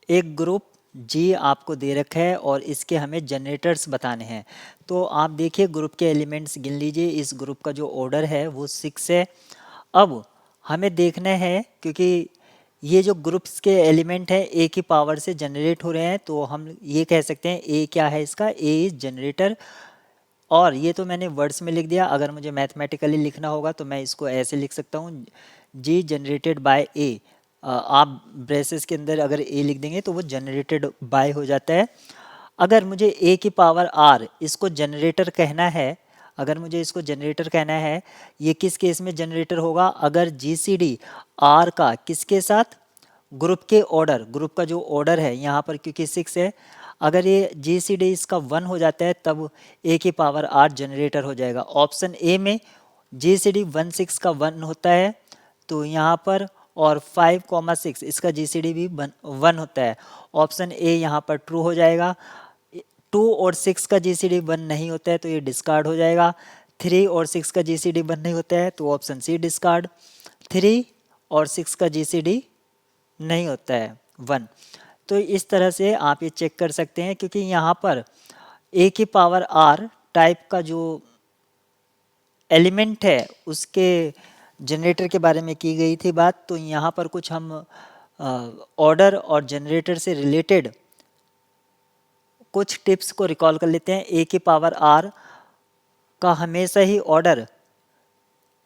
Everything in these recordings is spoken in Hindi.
एक ग्रुप जी आपको दे रखा है और इसके हमें जनरेटर्स बताने हैं। तो आप देखिए ग्रुप के एलिमेंट्स गिन लीजिए। इस ग्रुप का जो ऑर्डर है वो 6 है। अब हमें देखना है, क्योंकि ये जो ग्रुप्स के एलिमेंट हैं ए की पावर से जनरेट हो रहे हैं, तो हम ये कह सकते हैं ए क्या है इसका, ए इज जनरेटर। और ये तो मैंने वर्ड्स में लिख दिया। अगर मुझे मैथमेटिकली लिखना होगा तो मैं इसको ऐसे लिख सकता हूँ, जी जनरेटेड बाय ए। आप ब्रेसेस के अंदर अगर ए लिख देंगे तो वो जनरेटेड बाय हो जाता है। अगर मुझे ए की पावर आर इसको जनरेटर कहना है, अगर मुझे इसको जनरेटर कहना है, ये किस केस में जनरेटर होगा, अगर जी सी डी आर का किसके साथ, ग्रुप के ऑर्डर, ग्रुप का जो ऑर्डर है यहाँ पर क्योंकि 6 है, अगर ये जी सी डी इसका 1 हो जाता है तब ए की पावर आर जनरेटर हो जाएगा। ऑप्शन ए में जी सी डी 1 6 का 1 होता है, तो यहाँ पर और 5,6 इसका जी सी डी भी 1 होता है। ऑप्शन ए यहाँ पर ट्रू हो जाएगा। 2 और 6 का जी सी डी 1 नहीं होता है तो ये डिस्कार्ड हो जाएगा। 3 और 6 का जी सी डी 1 नहीं होता है तो ऑप्शन सी डिस्कार्ड। 3 और 6 का जी सी डी नहीं होता है 1। तो इस तरह से आप ये चेक कर सकते हैं, क्योंकि यहाँ पर ए की पावर आर टाइप का जो एलिमेंट है उसके जनरेटर के बारे में की गई थी बात। तो यहाँ पर कुछ हम ऑर्डर और जनरेटर से रिलेटेड कुछ टिप्स को रिकॉल कर लेते हैं। ए की पावर आर का हमेशा ही ऑर्डर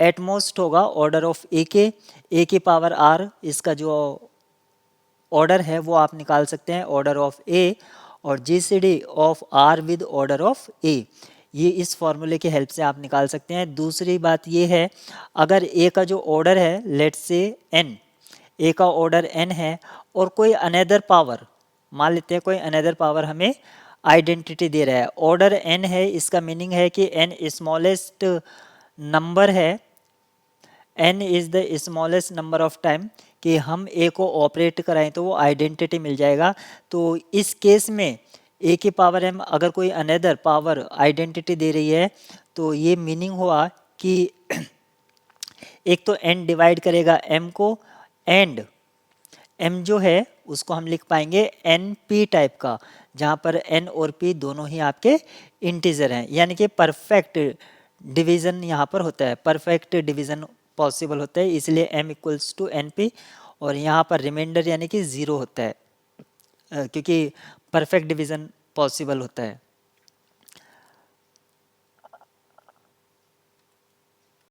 एटमोस्ट होगा, ऑर्डर ऑफ ए की पावर आर इसका जो ऑर्डर है वो आप निकाल सकते हैं ऑर्डर ऑफ ए, और G C D of r with order of a, ये इस फॉर्मूले की हेल्प से आप निकाल सकते हैं। दूसरी बात ये है, अगर ए का जो ऑर्डर है लेट्स से एन, ए का ऑर्डर एन है और कोई अनदर पावर, मान लेते हैं कोई अनदर पावर हमें आइडेंटिटी दे रहा है, ऑर्डर एन है, इसका मीनिंग है कि एन स्मॉलेस्ट नंबर है, n is the smallest number of time कि हम a को ऑपरेट कराएं तो वो आइडेंटिटी मिल जाएगा। तो इस केस में a की पावर m अगर कोई अनदर पावर आइडेंटिटी दे रही है तो ये मीनिंग हुआ कि एक तो n डिवाइड करेगा m को, एंड m जो है उसको हम लिख पाएंगे np टाइप का, जहाँ पर n और p दोनों ही आपके इंटीजर हैं, यानी कि परफेक्ट डिवीज़न यहाँ पर होता है, परफेक्ट डिवीज़न पॉसिबल होता है, इसलिए m equals to N P, और यहाँ पर रिमाइंडर यानी कि 0 होता है, क्योंकि परफेक्ट डिवीज़न पॉसिबल होता है।